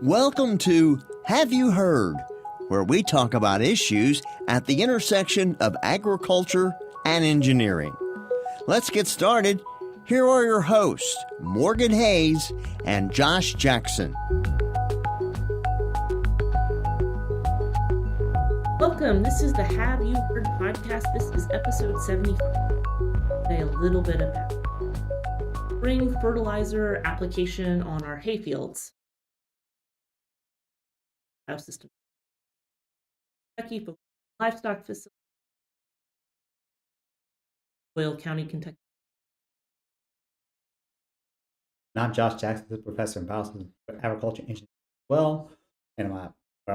Welcome to Have You Heard, where we talk about issues at the intersection of agriculture and engineering. Let's get started. Here are your hosts, Morgan Hayes and Josh Jackson. Welcome. This is the Have You Heard podcast. This is episode 75. Today, a little bit about spring fertilizer application on our hay fields. Biosystems, Kentucky, for livestock facility, Doyle County, Kentucky. I'm Josh Jackson, the professor in Biosystems agriculture engineering as well, and I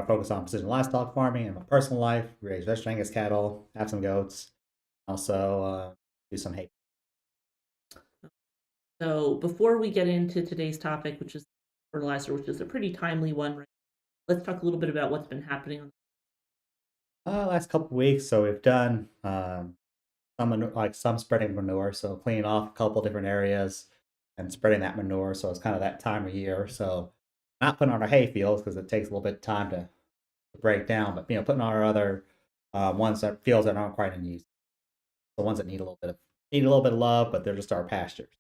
focus on precision livestock farming in my personal life. Raise Western Angus cattle, have some goats, also do some hay. So before we get into today's topic, which is fertilizer, which is a pretty timely one, right? Let's talk a little bit about what's been happening on Last couple of weeks. So we've done some spreading manure, so cleaning off a couple different areas and spreading that manure. So it's kind of that time of year. So not putting on our hay fields because it takes a little bit of time to break down, but putting on our other fields that aren't quite in use, the ones that need a little bit of love, but they're just our pastures.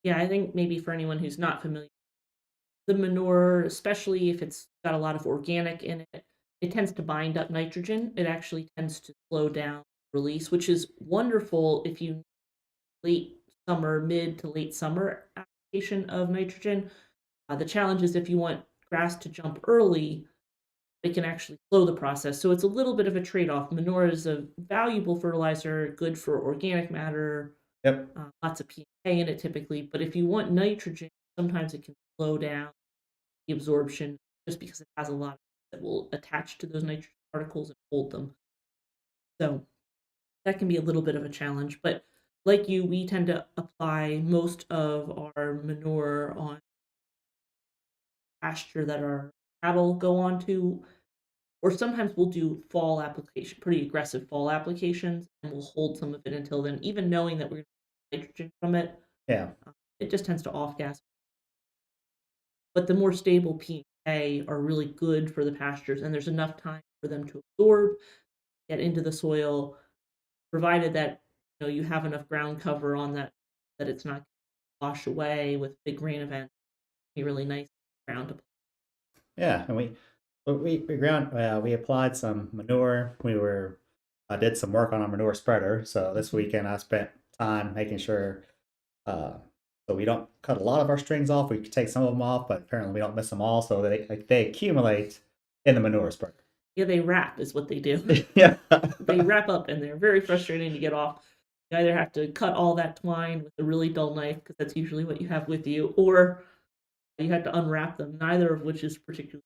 Yeah, I think maybe for anyone who's not familiar, the manure, especially if it's got a lot of organic in it, it tends to bind up nitrogen. It actually tends to slow down release, which is wonderful if you late summer, mid to late summer application of nitrogen. The challenge is if you want grass to jump early, it can actually slow the process. So it's a little bit of a trade-off. Manure is a valuable fertilizer, good for organic matter. Yep. Lots of P and K in it typically. But if you want nitrogen, sometimes it can slow down the absorption just because it has a lot that will attach to those nitrogen particles and hold them. So that can be a little bit of a challenge. But like you, we tend to apply most of our manure on pasture that our cattle go onto, or sometimes we'll do fall application, pretty aggressive fall applications, and we'll hold some of it until then, even knowing that we're going to get nitrogen from it. Yeah. It just tends to off gas. But the more stable P and K are really good for the pastures, and there's enough time for them to absorb, get into the soil, provided that you have enough ground cover on that it's not washed away with big rain events. Be really nice ground to. Yeah, and we applied some manure. I did some work on our manure spreader. So this weekend I spent time making sure so we don't cut a lot of our strings off. We could take some of them off, but apparently we don't miss them all. So they accumulate in the manure spreader. Yeah, they wrap is what they do. Yeah. They wrap up and they're very frustrating to get off. You either have to cut all that twine with a really dull knife, because that's usually what you have with you, or you have to unwrap them, neither of which is particularly.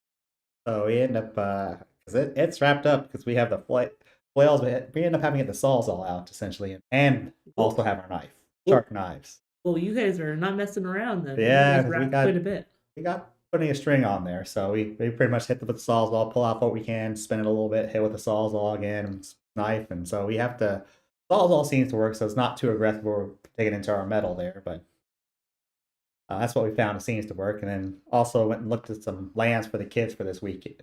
So we end up, because it's wrapped up because we have the flails, we end up having to get the saws all out essentially, and also have our sharp knives. Well, you guys are not messing around then. Yeah, you guys quite a bit. We got plenty of string on there, so we pretty much hit with the sawzall, pull out what we can, spin it a little bit, hit with the sawzall again, knife, and so we have to. Sawzall seems to work, so it's not too aggressive. We're taking into our metal there, but that's what we found. It seems to work, and then also went and looked at some lands for the kids for this week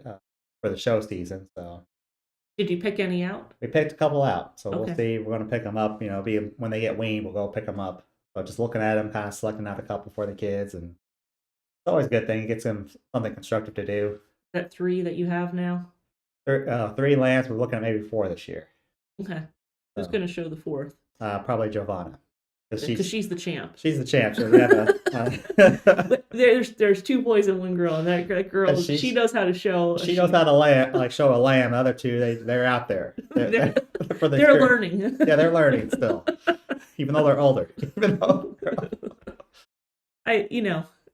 for the show season. So, did you pick any out? We picked a couple out, so Okay. We'll see. We're going to pick them up. When they get weaned, we'll go pick them up. So just looking at them, kind of selecting out a couple for the kids, and it's always a good thing. It gets them something constructive to do. That 3 that you have now? 3 lands. We're looking at maybe 4 this year. Okay. Who's going to show the 4th? Probably Giovanna. Because she's the champ. She's the champ. So we have there's 2 boys and 1 girl, and that girl, she knows how to show. She knows how to show a lamb. The other 2, they're out there. They're learning. Yeah, they're learning still, even though they're older.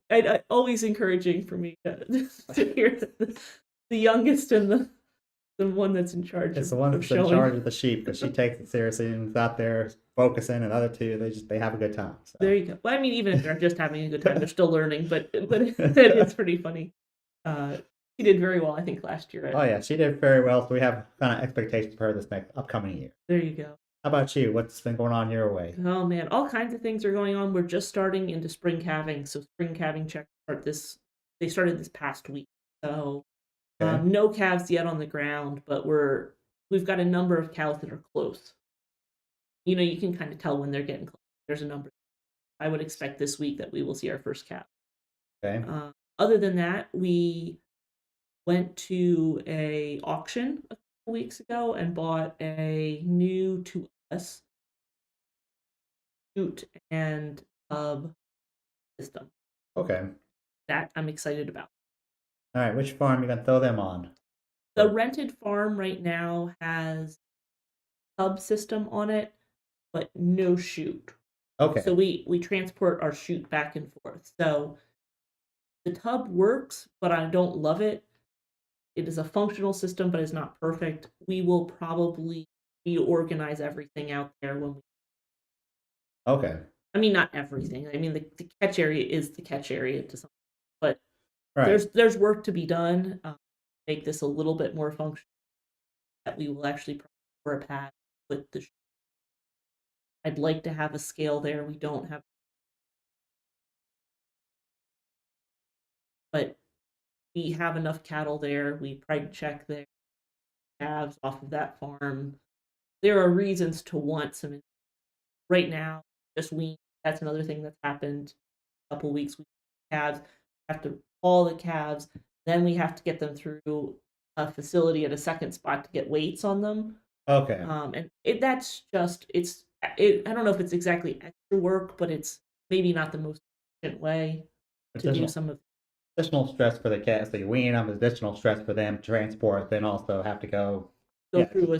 I always encouraging for me to hear the youngest and the one that's in charge. It's the one that's in charge of the sheep, because she takes it seriously and is out there focusing, and the other 2, they have a good time. So. There you go. Well, I mean, even if they're just having a good time, they're still learning. But it's pretty funny. She did very well, I think, last year. Oh yeah, she did very well. So we have kind of expectations for her this upcoming year. There you go. How about you? What's been going on your way? Oh man, all kinds of things are going on. We're just starting into spring calving, so spring calving checks they started this past week. So Okay. no calves yet on the ground, but we've got a number of cows that are close. You can kind of tell when they're getting close. There's a number. I would expect this week that we will see our first calf. Okay. Other than that, we went to a auction a couple weeks ago and bought a new to us chute and tub system. Okay. That I'm excited about. All right. Which farm you gonna throw them on? The rented farm right now has tub system on it, but no chute. Okay. So we transport our chute back and forth. So the tub works, but I don't love it. It is a functional system, but it's not perfect. We will probably reorganize everything out there when we. Okay. I mean, not everything. I mean, the catch area is the catch area to some, but Right. there's work to be done. Make this a little bit more functional. That we will actually for a pad with the. I'd like to have a scale there. We don't have, but we have enough cattle there. We pride check their calves off of that farm. There are reasons to want some. Right now, just wean. That's another thing that's happened. A couple weeks, we calves have to haul the calves. Then we have to get them through a facility at a second spot to get weights on them. Okay. And that's just I don't know if it's exactly extra work, but it's maybe not the most efficient way to do Additional some of additional stress for the cats. So you wean them. Additional stress for them to transport. Then also have to go. go Yeah. through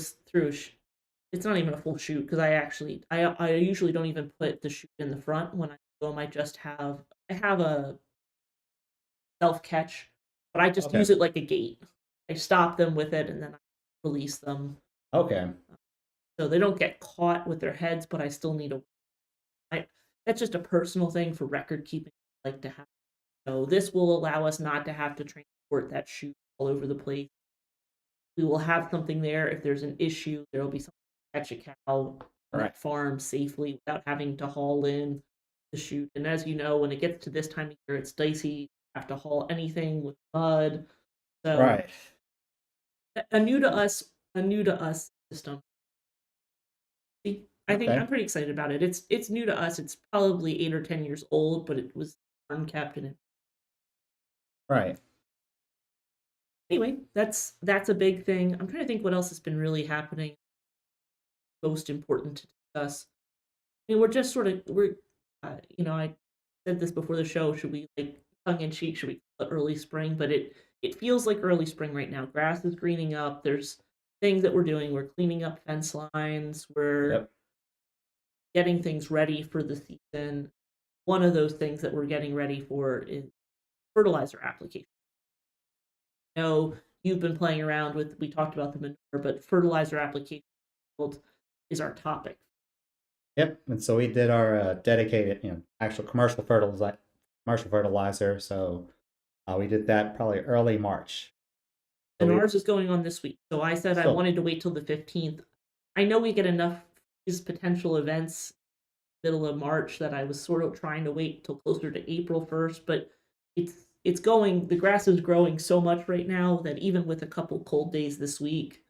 it's not even a full shoot because I usually don't even put the shoot in the front when I go. I have a self catch, but I just Okay. use it like a gate. I stop them with it and then I release them Okay. so they don't get caught with their heads. But I still need a. I That's just a personal thing for record keeping. I like to have. So this will allow us not to have to transport that shoot all over the place. We will have something there if there's an issue. There will be something to catch a cow on Right. that farm safely without having to haul in the chute. And as you know, when it gets to this time of year, it's dicey. You have to haul anything with mud. So Right. a new to us system. I think Okay. I'm pretty excited about it. It's new to us. It's probably 8 or 10 years old, but it was unkept and Right. anyway, that's a big thing. I'm trying to think what else has been really happening. Most important to discuss. I mean, we're just sort of I said this before the show. Should we like tongue in cheek? Should we call it early spring? But it feels like early spring right now. Grass is greening up. There's things that we're doing. We're cleaning up fence lines. We're Yep. getting things ready for the season. One of those things that we're getting ready for is fertilizer application. I know you've been playing around with. We talked about the manure, but fertilizer application is our topic. Yep. And so we did our dedicated, actual commercial fertilizer. So we did that probably early March. So And we ours is going on this week. So I said I still wanted to wait till the 15th. I know we get enough these potential events middle of March that I was sort of trying to wait till closer to April 1st, but it's going the grass is growing so much right now that even with a couple cold days this week,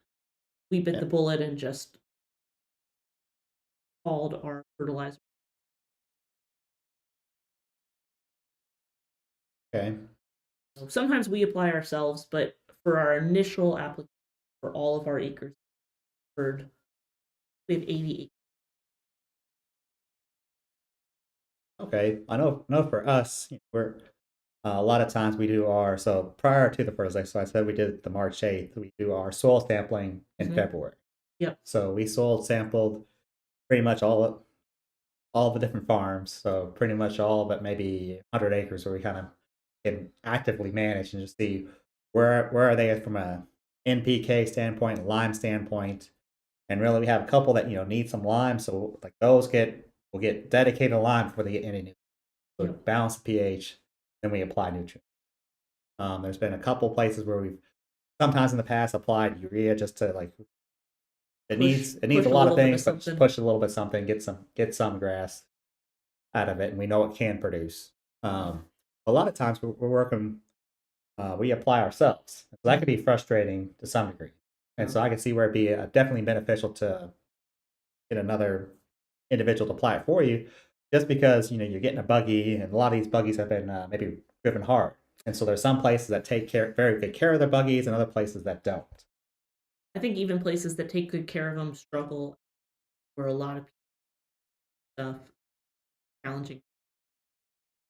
we bit yeah. the bullet and just called our fertilizer. Okay. So sometimes we apply ourselves, but for our initial application for all of our acres, we have 80 acres. Okay. I know for us, we're a lot of times we do so prior to the fertilizer. So I said we did the March 8th. We do our soil sampling in February. Yep. So we soil sampled pretty much all the different farms. So pretty much all but maybe 100 acres where we kind of can actively manage and just see where are they from a NPK standpoint, lime standpoint, and really we have a couple that need some lime, so like those will get dedicated lime before they get any nutrients. So Yep. balance the pH, then we apply nutrients. There's been a couple places where we've sometimes in the past applied urea just to like it needs Push a a lot of little bit of things, but just something. push a little bit something, get some grass out of it, and we know it can produce. A lot of times we're working we apply ourselves. So that could be Mhm. frustrating to some degree. And so Oh, I can see where it'd be definitely beneficial to get another individual to apply it for you, just because you're getting a buggy, and a lot of these buggies have been maybe driven hard, and so there's some places that take very good care of their buggies, and other places that don't. I think even places that take good care of them struggle where a lot of stuff challenging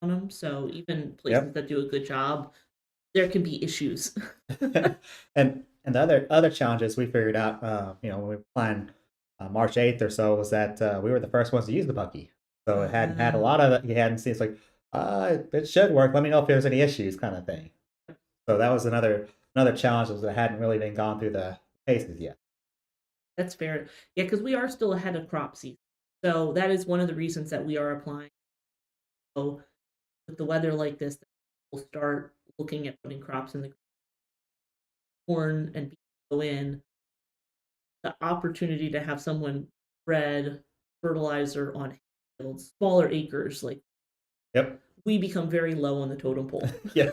on them. So even places Yep. that do a good job, there can be issues. And the other challenges we figured out, when we planned March 8th or so, was that we were the first ones to use the buggy, so it hadn't had a Uh, lot of you hadn't seen. It's like it should work. Let me know if there's any issues, kind of thing. So that was another challenge, was that hadn't really been gone through the paces yet. that's fair. Yeah, because we are still ahead of crop season. So that is one of the reasons that we are applying. So with the weather like this, we'll start looking at putting crops in the corn and beans go in. The opportunity to have someone spread fertilizer on fields, smaller acres, like Yep. we become very low on the totem pole, Yeah.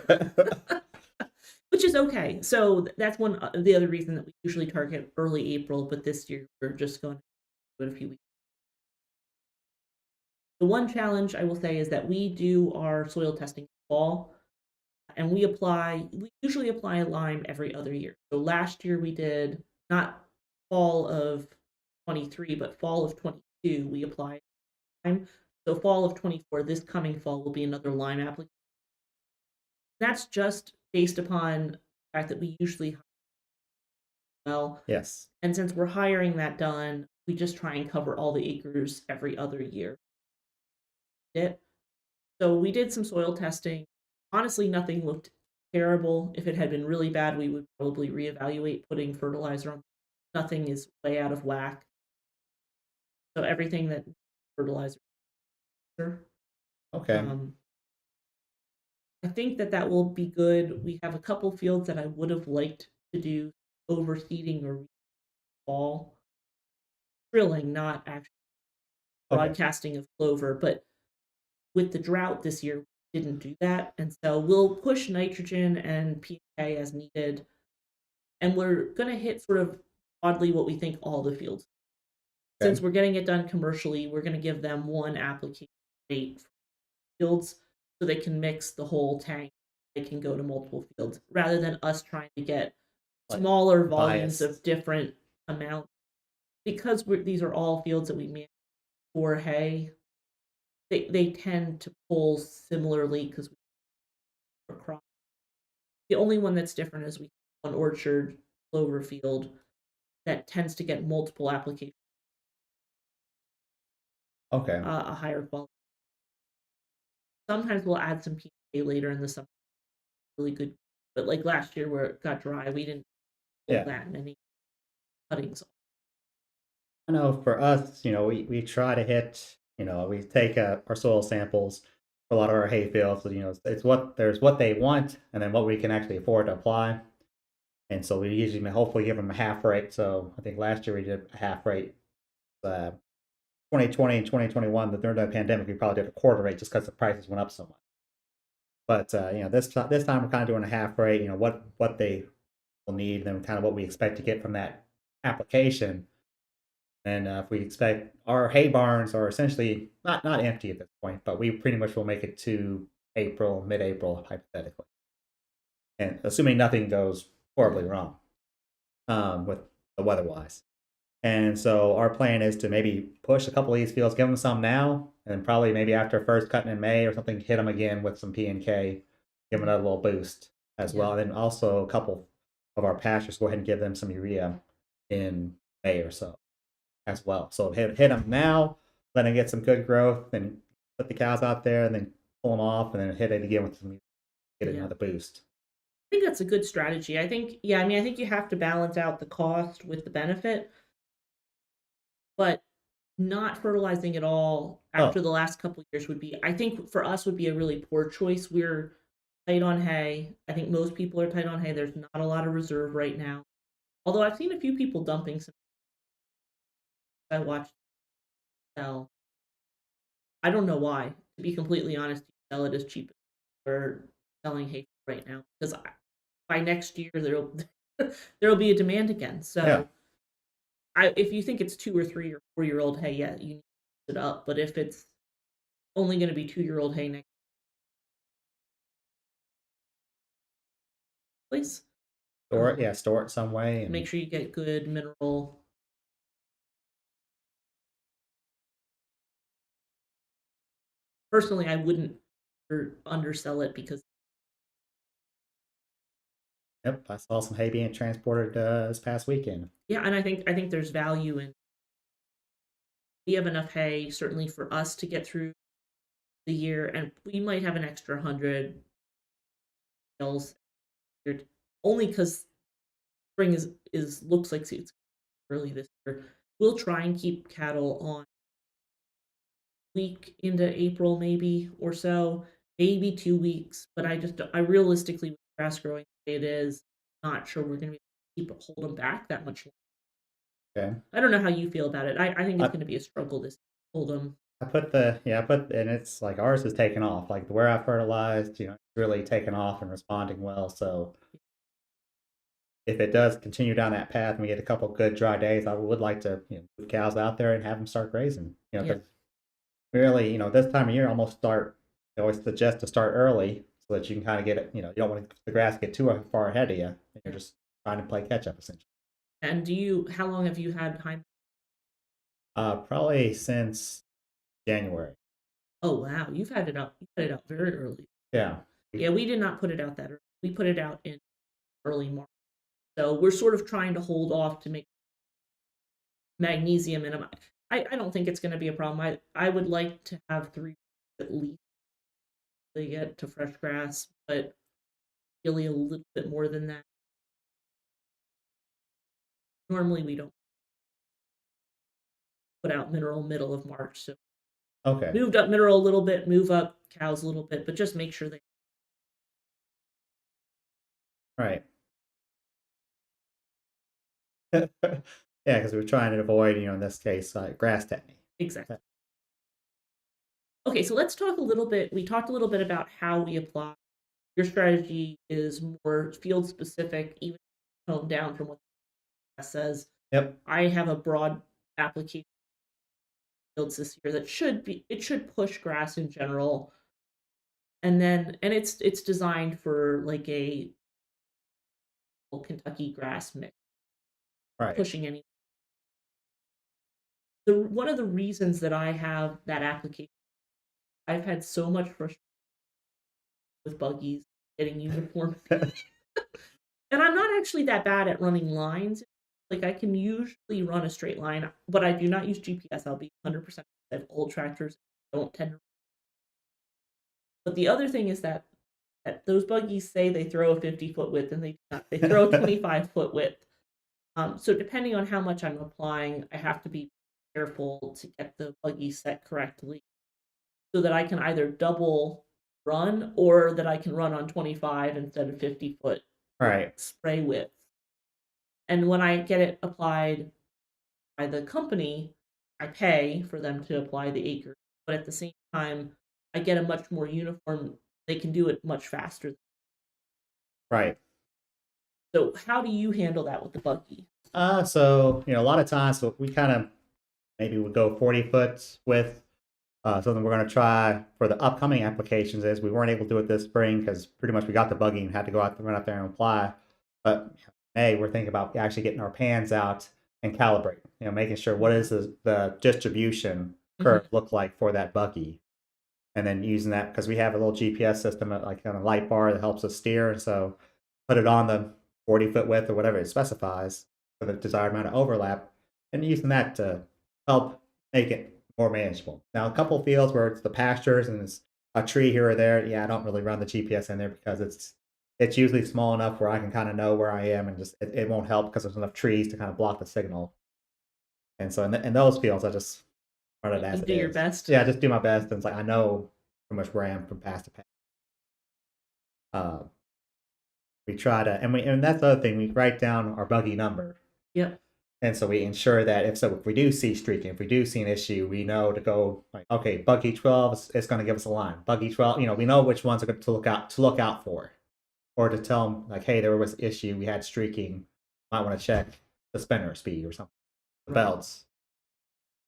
which is okay. So that's one the other reason that we usually target early April, but this year we're just going to do it a few weeks. The one challenge I will say is that we do our soil testing in the fall, and we usually apply a lime every other year. So last year we did not fall of 23, but fall of 22, we applied lime. So fall of 24, this coming fall will be another lime application. That's just based upon the fact that we usually well, Yes. and since we're hiring that done, we just try and cover all the acres every other year. It So we did some soil testing. Honestly, nothing looked terrible. If it had been really bad, we would probably reevaluate putting fertilizer on. Nothing is way out of whack. So everything that fertilizer. Okay. Um, I think that that will be good. We have a couple fields that I would have liked to do overseeding or fall drilling, not actually Okay. broadcasting of clover. But with the drought this year, we didn't do that, and so we'll push nitrogen and PK as needed, and we're going to hit sort of oddly what we think all the fields. Since Okay. we're getting it done commercially, we're going to give them one application rate for fields so they can mix the whole tank. They can go to multiple fields rather than us trying to get Like smaller volumes biased. of different amounts. Because these are all fields that we manage for hay, they tend to pull similarly because we're crop. The only one that's different is we have one orchard clover field that tends to get multiple applications, Okay. a higher quality. Sometimes we'll add some PK later in the summer, really good. But like last year where it got dry, we didn't pull Yeah. that many cuttings. I know for us, we try to hit, we take our soil samples for a lot of our hay fields. So, it's what they want, and then what we can actually afford to apply. And so we usually hopefully give them a half rate. So I think last year we did a half rate. Uh, 2020 and 2021, during the pandemic, we probably did a quarter rate just because the prices went up so much. But this time we're kind of doing a half rate. What they will need, and kind of what we expect to get from that application. And if we expect our hay barns are essentially not empty at this point, but we pretty much will make it to April, mid-April, hypothetically, and assuming nothing goes horribly Yeah. wrong with the weather-wise. And so our plan is to maybe push a couple of these fields, give them some now, and then probably maybe after first cutting in May or something, hit them again with some P and K, give them Mhm. another little boost as Yeah. well. And then also a couple of our pastures, go ahead and give them some urea in May or so as well. So hit them now, let them get some good growth, and put the cows out there, and then pull them off, and then hit it again with some, get Yeah. another boost. I think that's a good strategy. I think, yeah, I mean, I think you have to balance out the cost with the benefit, but not fertilizing at all after Oh, the last couple of years would be, I think for us would be a really poor choice. We're tight on hay. I think most people are tight on hay. There's not a lot of reserve right now. Although I've seen a few people dumping some. I watched sell. I don't know why. To be completely honest, you sell it as cheap as we're selling hay right now because by next year there'll be a demand again. Yeah. So if you think it's 2 or 3 or 4-year-old hay, yeah, you need to mix it up. But if it's only going to be 2-year-old hay next place, Store it, um, yeah, store it some way, and make sure you get good mineral. Personally, I wouldn't undersell it because yep, I saw some hay being transported this past weekend. yeah, and I think there's value in we have enough hay certainly for us to get through the year, and we might have an extra 100 bales only because spring is looks like it's early this year. We'll try and keep cattle on week into April maybe or so, maybe 2 weeks. But I realistically with grass growing the way it is, not sure we're going to be able to hold them back that much Okay. I don't know how you feel about it. I think it's I, going to be a struggle this hold them. and it's like ours is taken off. Like where I fertilized, it's really taken off and responding well. So if it does continue down that path and we get a couple good dry days, I would like to move cows out there and have them start grazing. Yeah. Because really, this time of year, almost start. I always suggest to start early so that you can kind of get it. You don't want the grass to get too far ahead of you. And you're just trying to play catch up essentially. And how long have you had high? Probably since January. Oh wow, you've had it out. You put it out very early. Yeah. Yeah, we did not put it out that early. We put it out in early March. So we're sort of trying to hold off to make magnesium in I don't think it's going to be a problem. I would like to have 3 at least to get to fresh grass, but really a little bit more than that. Normally we don't put out mineral middle of March, so Okay. moved up mineral a little bit, move up cows a little bit, but just make sure they Right. Yeah, because we're trying to avoid, in this case, grass technique. exactly. Okay, so let's talk a little bit. We talked a little bit about how we apply. Your strategy is more field specific, even toned down from what the says. Yep. I have a broad application fields this year that should push grass in general, and it's designed for like a Kentucky grass mix, Right. pushing any. One of the reasons that I have that application, I've had so much frustration with buggies getting uniform. And I'm not actually that bad at running lines. Like I can usually run a straight line, but I do not use GPS. I'll be 100%. I have old tractors. Don't tend to. But the other thing is that those buggies say they throw a 50-foot width, and they do not. They throw a 25-foot width. So depending on how much I'm applying, I have to be careful to get the buggy set correctly, so that I can either double run or that I can run on 25 instead of 50-foot Right. spray width. And when I get it applied by the company, I pay for them to apply the acre, but at the same time, I get a much more uniform. They can do it much faster. Right. So how do you handle that with the buggy? So a lot of times we kind of maybe would go 40 foot with something we're going to try for the upcoming applications is we weren't able to do it this spring because pretty much we got the buggy and had to run out there and apply. But May, we're thinking about actually getting our pans out and calibrate, making sure what is the distribution curve look like for that buggy. And then using that because we have a little GPS system, like on a light bar that helps us steer. And so put it on the 40-foot width or whatever it specifies for the desired amount of overlap, and using that to help make it more manageable. Now, a couple fields where it's the pastures and it's a tree here or there, yeah, I don't really run the GPS in there because it's usually small enough where I can kind of know where I am, and just it won't help because there's enough trees to kind of block the signal. And so in those fields, I just run it as You it do your is. best. Yeah, just do my best, and it's like I know pretty much where I am from pass to pass. We try to, and that's the other thing. We write down our buggy number. Yep. And so we ensure that if we do see streaking, if we do see an issue, we know to go like, okay, buggy 12 is going to give us a line. Buggy 12, we know which ones are going to look out for. or to tell them like, hey, there was an issue, we had streaking, might want to check the spinner speed or something, the Right. belts,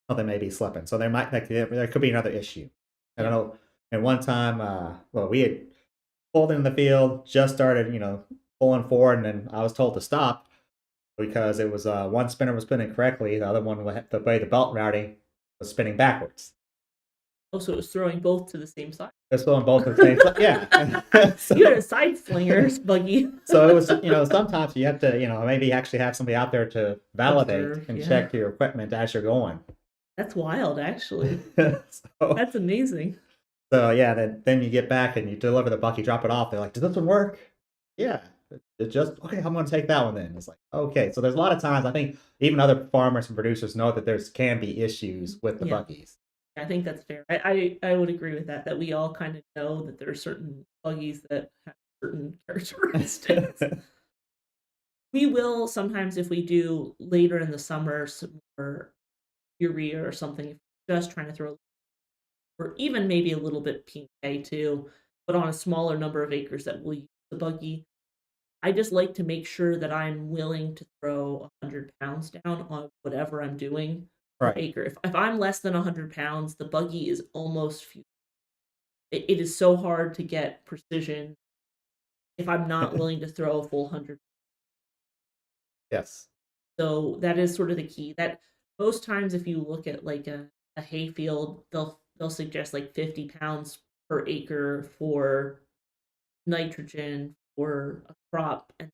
something may be slipping. So there might like there could be another issue. I don't Yeah. know. And one time, well, we had pulled in the field, just started, pulling forward, and then I was told to stop because it was one spinner was spinning correctly, the other one, the way the belt routing was spinning backwards. Oh, so it was throwing both to the same side. It's filling both at the same time. Yeah. You had a side slingers buggy. So it was, sometimes you have to, maybe actually have somebody out there to validate Observe, and yeah. check your equipment as you're going. That's wild, actually. so, That's amazing. so yeah, then you get back and you deliver the buck, you drop it off. They're like, "Does this one work?" Yeah. It just okay. I'm going to take that one then. It's like okay. So there's a lot of times I think even other farmers and producers know that there's can be issues with the Yeah. buggies. I think that's fair. I would agree with that. That we all kind of know that there are certain buggies that have certain characteristics. We will sometimes, if we do later in the summer, some more urea or something, just trying to throw, or even maybe a little bit PK too, but on a smaller number of acres that we'll use the buggy. I just like to make sure that I'm willing to throw 100 pounds down on whatever I'm doing per Right. acre. If I'm less than 100 pounds, the buggy is almost it is so hard to get precision if I'm not willing to throw a full 100. Yes. So that is sort of the key. That most times, if you look at like a hay field, they'll suggest like 50 pounds per acre for nitrogen for a crop, and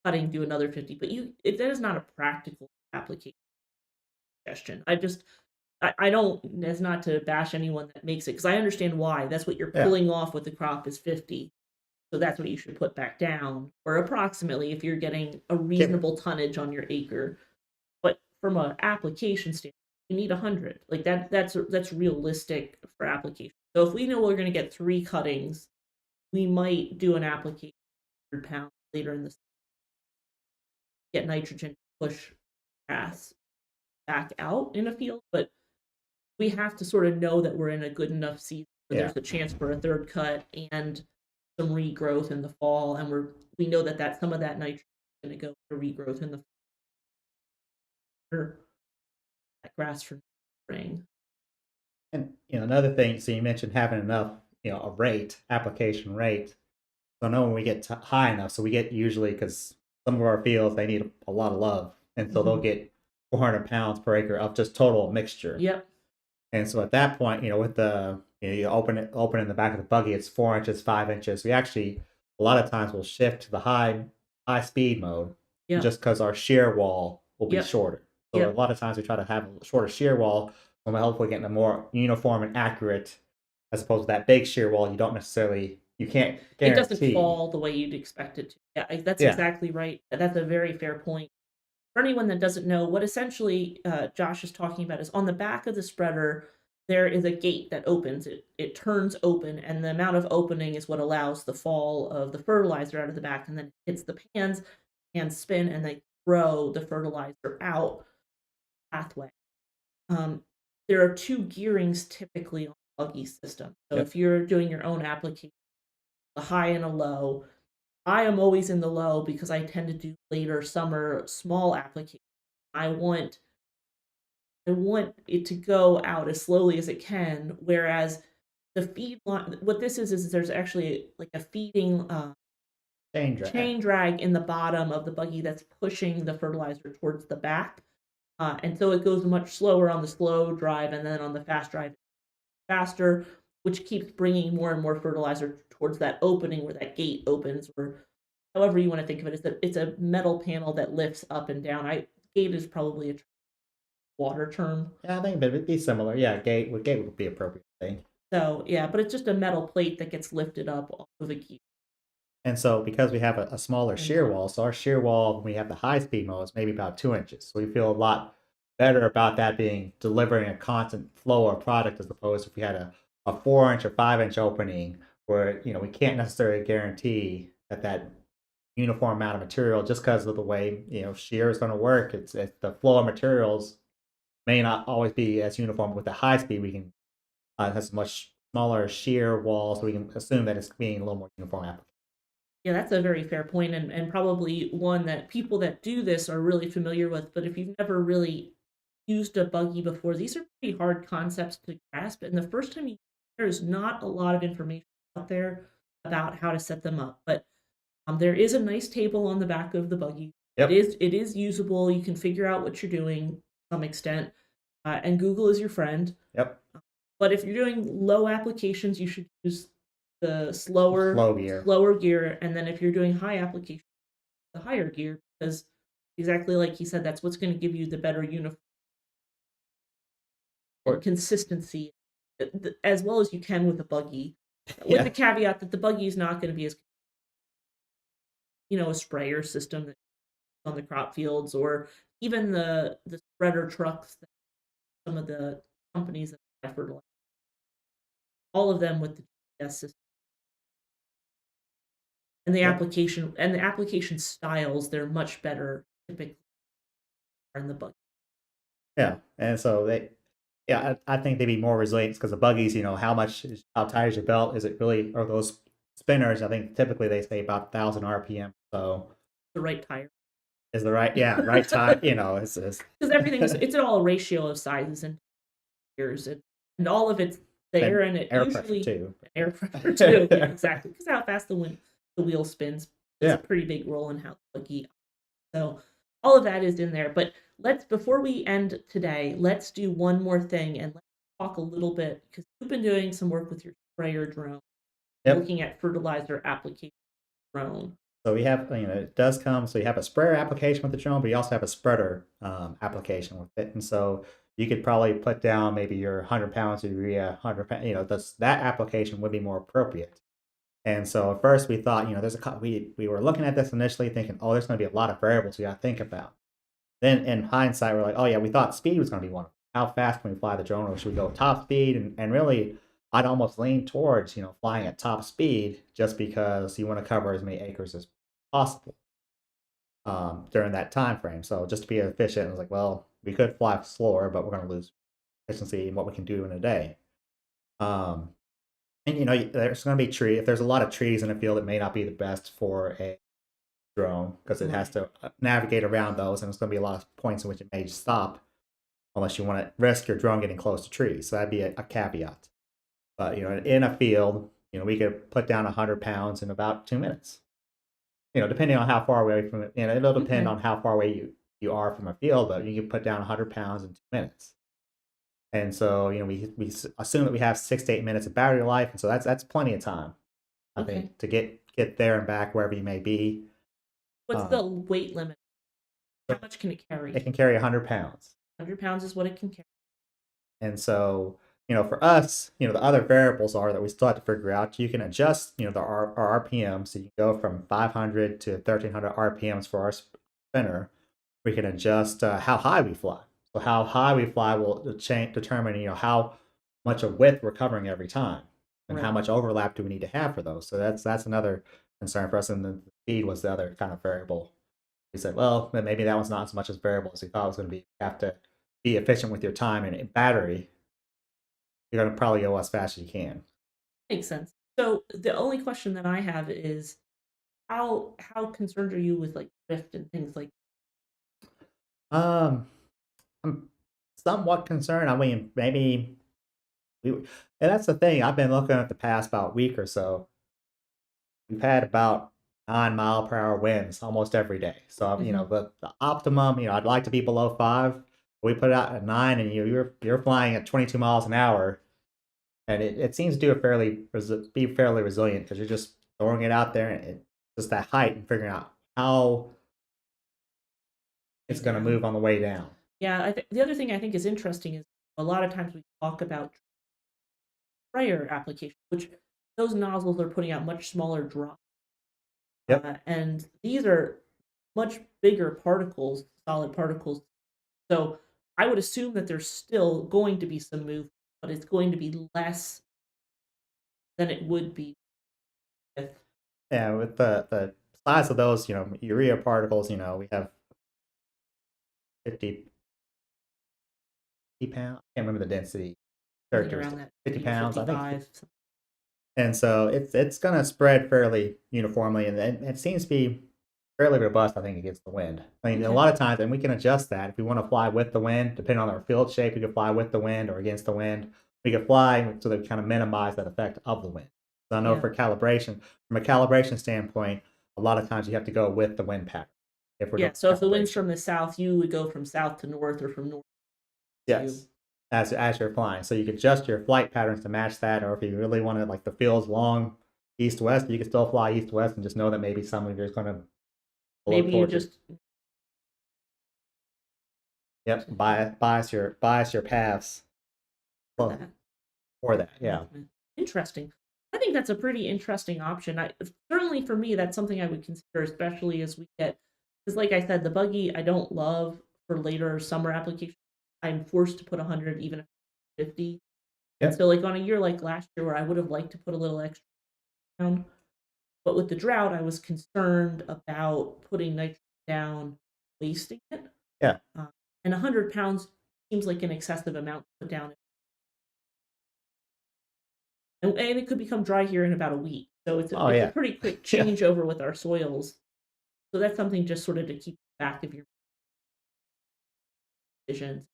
cutting do another 50. But that is not a practical application suggestion. I don't. That's not to bash anyone that makes it because I understand why. That's what you're Yeah. pulling off with the crop is 50. So that's what you should put back down, or approximately if you're getting a reasonable tonnage on your acre. But from an application standpoint, you need 100. Like that's realistic for application. So if we know we're going to get 3 cuttings, we might do an application 100 pounds later in the get nitrogen push grass back out in a field. But we have to sort of know that we're in a good enough season where Yeah. there's a chance for a third cut and some regrowth in the fall, and we know that some of that nitrogen is going to go to regrowth in the for that grass for spring. And another thing. So you mentioned having enough, a rate application rate. So know when we get high enough, so we get usually because some of our fields they need a lot of love, and so they'll get 400 pounds per acre of just total mixture. Yep. And so at that point, with the you open in the back of the buggy, it's 4 inches, 5 inches. We actually a lot of times will shift to the high speed mode, Yep. just because our shear wall will be Yep. shorter. So Yep. a lot of times we try to have a shorter shear wall, and we're hopefully getting a more uniform and accurate, as opposed to that big shear wall. You can't It doesn't guarantee. fall the way you'd expect it to. Yeah, that's Yeah. exactly right. That's a very fair point. For anyone that doesn't know, what essentially Josh is talking about is on the back of the spreader, there is a gate that opens. It turns open, and the amount of opening is what allows the fall of the fertilizer out of the back, and then it hits the pans and spin, and they throw the fertilizer out pathway. There are 2 gearings typically on the buggy system. So Yep. if you're doing your own application, a high and a low, I am always in the low because I tend to do later summer small applications. I want it to go out as slowly as it can, whereas the feed line, what this is there's actually like a feeding chain drag in the bottom of the buggy that's pushing the fertilizer towards the back. And so it goes much slower on the slow drive, and then on the fast drive, faster, which keeps bringing more and more fertilizer towards that opening where that gate opens, or however you want to think of it. Is that it's a metal panel that lifts up and down. Gate is probably a water term. Yeah, I think it'd be similar. Yeah, gate would be appropriate thing. So yeah, but it's just a metal plate that gets lifted up off of a gear. And so because we have a smaller shear wall, so our shear wall when we have the high speed mode is maybe about 2 inches. So we feel a lot better about that being delivering a constant flow of product as opposed to if we had a 4 inch or 5 inch opening where we can't necessarily guarantee that uniform amount of material just because of the way shear is going to work. It's the flow of materials may not always be as uniform. With the high speed we can has a much smaller shear wall, so we can assume that it's being a little more uniform application. Yeah, that's a very fair point, and probably one that people that do this are really familiar with. But if you've never really used a buggy before, these are pretty hard concepts to grasp. And the first time there's not a lot of information out there about how to set them up. But there is a nice table on the back of the buggy. Yep. It is usable. You can figure out what you're doing to some extent, and Google is your friend. Yep. But if you're doing low applications, you should use the Slow gear. slower gear, and then if you're doing high applications, the higher gear, because exactly like he said, that's what's going to give you the better uniform Or, consistency, as well as you can with a buggy. With yeah. the caveat that the buggy is not going to be as a sprayer system that on the crop fields, or even the spreader trucks that some of the companies that buy fertilizer, all of them with the GPS system Yep. and the application styles, they're much better typically in the buggy. Yeah. And so I think they'd be more resilient because the buggies, how tight is your belt? Is it really, or those spinners? I think typically they say about 1,000 RPM. So The right tire. is the right time, it's Because it's all a ratio of sizes and gears, and all of it's there, and and it air pressure usually too. air pressure too. Yeah, exactly. Because how fast the wheel spins plays a Yeah. pretty big role in how the buggy. So all of that is in there. But before we end today, let's do one more thing, and let's talk a little bit, because you've been doing some work with your sprayer drone, Yep. looking at fertilizer application drone. So we have, it does come. So you have a sprayer application with the drone, but you also have a spreader application with it. And so you could probably put down maybe your 100 pounds of urea, 100 pounds, that application would be more appropriate. And so at first we thought, we were looking at this initially thinking, oh, there's going to be a lot of variables we got to think about. Then in hindsight, we're like, oh yeah, we thought speed was going to be one. How fast can we fly the drone, or should we go top speed? And really, I'd almost lean towards flying at top speed just because you want to cover as many acres as possible during that time frame. So just to be efficient, I was like, well, we could fly slower, but we're going to lose efficiency in what we can do in a day. Um, and there's going to be tree. If there's a lot of trees in a field, it may not be the best for a drone because it has to navigate around those, and there's going to be a lot of points in which it may stop unless you want to risk your drone getting close to trees. So that'd be a caveat. But in a field, we could put down 100 pounds in about 2 minutes. Depending on how far away from it, it'll depend Okay. on how far away you are from a field, but you can put down 100 pounds in 2 minutes. And so we assume that we have 6 to 8 minutes of battery life, and so that's plenty of time, I Okay. think, to get there and back wherever you may be. What's Um, the weight limit? How much can it carry? it can carry 100 pounds. 100 pounds is what it can carry. And so, for us, the other variables are that we still have to figure out. You can adjust, our RPM. So you can go from 500 to 1,300 RPMs for our spinner. We can adjust how high we fly. So how high we fly will determine, how much of width we're covering every time, and how Right. much overlap do we need to have for those. So that's another concern for us. And the speed was the other kind of variable. We said, well, then maybe that was not as much as variable as we thought it was going to be. You have to be efficient with your time and battery. You're going to probably go as fast as you can. Makes sense. So the only question that I have is how concerned are you with like drift and things like Um, I'm somewhat concerned. I mean, maybe and that's the thing. I've been looking at the past about week or so. We've had about 9 mile per hour winds almost every day. So Mhm. the optimum. I'd like to be below 5. We put it out at 9, and you're flying at 22 miles an hour, and it seems to do be fairly resilient because you're just throwing it out there, and just that height and figuring out how it's going to down? move on the way down. Yeah, the other thing I think is interesting is a lot of times we talk about sprayer application, which those nozzles are putting out much smaller drops, Yep. and these are much bigger particles, solid particles. So I would assume that there's still going to be some movement, but it's going to be less than it would be with. Yeah, with the size of those, urea particles, we have 50, 50 pounds. I can't remember the density I think around characteristic. that 50 50 to pounds. I think 55. And so it's going to spread fairly uniformly, and it seems to be fairly robust, I think, against the wind. I mean, a Okay. lot of times, and we can adjust that if we want to fly with the wind, depending on our field shape. We can fly with the wind or against the wind. We can fly so that we kind of minimize that effect of the wind. So I know Yeah. for calibration, from a calibration standpoint, a lot of times you have to go with the wind pattern if we're Yeah. doing So if the wind's calibration. from the south, you would go from south to north or from north to. Yes, as you're flying. So you can adjust your flight patterns to match that, or if you really want to, like the field's long east-west, you can still fly east-west and just know that maybe some of yours gonna blow Maybe you towards it. just. Yep, bias your paths For well, that. for that. Yeah. Movement. Interesting. I think that's a pretty interesting option. Certainly for me, that's something I would consider, especially as we get, because like I said, the buggy I don't love for later summer application. I'm forced to put 100, even if it's 50. And Yep. so, like on a year like last year, where I would have liked to put a little extra down, but with the drought, I was concerned about putting nitrogen down, wasting it. Yeah. Uh, and 100 pounds seems like an excessive amount to put down, and it could become dry here in about a week. So Oh it's a yeah. pretty quick Yeah. changeover with our soils. So that's something just sort of to keep back of your decisions.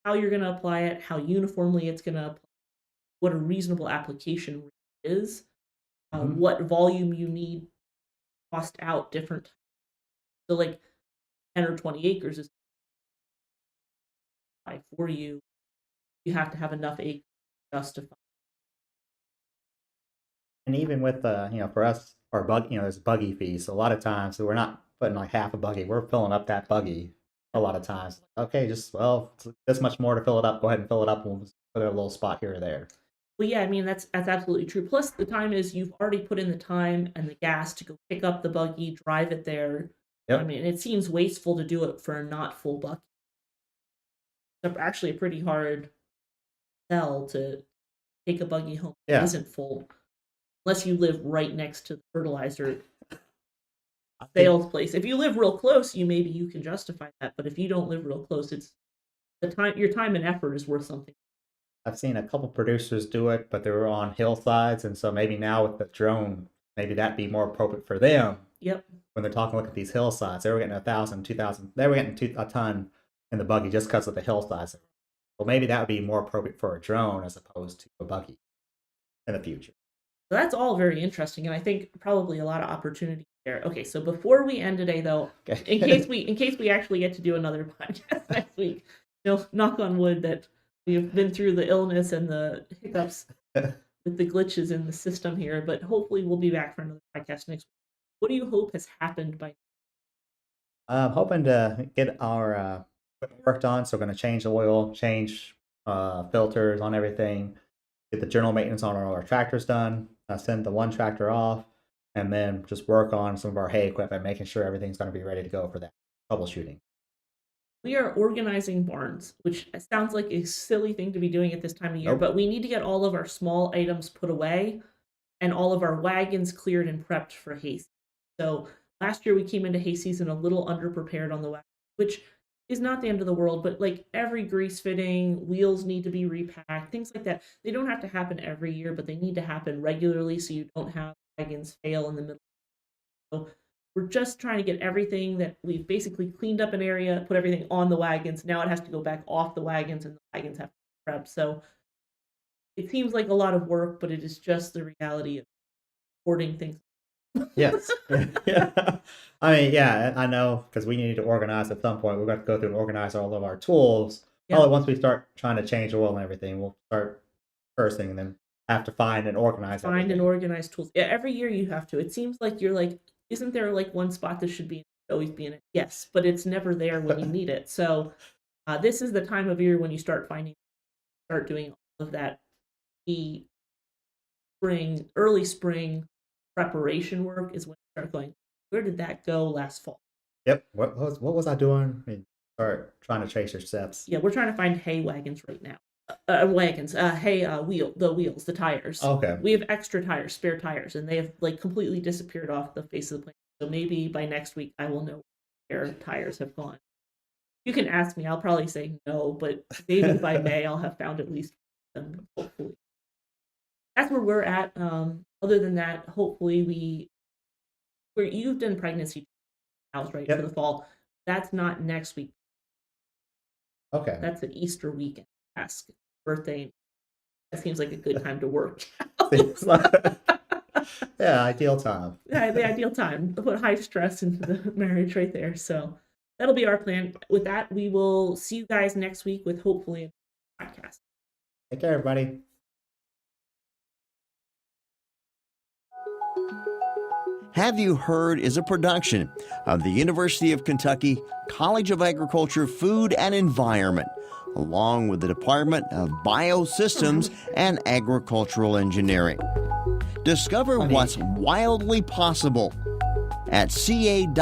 How you're going to apply it, how uniformly it's going to apply, what a reasonable application rate is, Mhm. what volume you need, cost out different. So like 10 or 20 acres is high for you. You have to have enough acres to justify. And even with for us, our there's buggy fees. So a lot of times, so we're not putting like half a buggy. We're filling up that buggy a lot of times. Okay, just it's this much more to fill it up. Go ahead and fill it up, and we'll just put a little spot here or there. Well, yeah, I mean that's absolutely true. Plus, the time is you've already put in the time and the gas to go pick up the buggy, drive it there. I Yep. mean, it seems wasteful to do it for a not full bucket. It's actually a pretty hard sell to take a buggy home that Yeah. isn't full, unless you live right next to the fertilizer I think sales place. If you live real close, maybe you can justify that. But if you don't live real close, it's the time your time and effort is worth something. I've seen a couple producers do it, but they were on hillsides, and so maybe now with the drone, maybe that'd be more appropriate for them Yep. when they're talking. Look at these hillsides; they were getting 1,000, 2,000. They were getting a ton in the buggy just because of the hillsides. Well, maybe that would be more appropriate for a drone as opposed to a buggy in the future. So that's all very interesting, and I think probably a lot of opportunity there. Okay, so before we end today, though, Okay. in case we actually get to do another podcast next week, knock on wood that we've been through the illness and the hiccups with the glitches in the system here, but hopefully we'll be back for another podcast next week. What do you hope has happened by? I'm hoping to get our equipment worked on, so we're going to change the oil, change filters on everything, get the general maintenance on all our tractors done, send the one tractor off, and then just work on some of our hay equipment, making sure everything's going to be ready to go for that troubleshooting. We are organizing barns, which sounds like a silly thing to be doing at this time of year, Nope. but we need to get all of our small items put away and all of our wagons cleared and prepped for hay season. So last year we came into hay season a little underprepared on the wagon, which is not the end of the world, but like every grease fitting, wheels need to be repacked, things like that. They don't have to happen every year, but they need to happen regularly so you don't have wagons fail in the middle. So we're just trying to get everything that we've basically cleaned up an area, put everything on the wagons. Now it has to go back off the wagons and the wagons have to be prepped. So it seems like a lot of work, but it is just the reality of hoarding things. Yes. Yeah. I mean, yeah, I know because we need to organize at some point. We're going to go through and organize all of our tools. Yeah. Probably once we start trying to change oil and everything, we'll start first thing and then have to find and organize Find and everything. organize tools. Yeah, every year you have to. It seems like you're like, isn't there like one spot that should be always be in it? Yes, but it's never there when you need it. So this is the time of year when you start doing all of that early spring preparation work is when you start going, where did that go last fall? Yep. What was I doing? I mean, start trying to trace your steps. Yeah, we're trying to find hay wagons right now. Wagons, hay wheels, the tires. Okay. We have extra tires, spare tires, and they have like completely disappeared off the face of the planet. So maybe by next week I will know where tires have gone. You can ask me, I'll probably say no, but maybe by May I'll have found at least them, hopefully. that's where we're at. Other than that, hopefully you've done pregnancy trials, right, for the Yep. fall. That's not next week. Okay. That's an Easter weekend. Ask birthday. That seems like a good time to work. Yeah, ideal time. Yeah, the ideal time. Put high stress into the marriage right there. So that'll be our plan. With that, we will see you guys next week with hopefully a podcast. Take care, everybody. Have You Heard is a production of the University of Kentucky College of Agriculture, Food and Environment, along with the Department of Biosystems and Agricultural Engineering. Discover what's wildly possible at ca.uky.edu.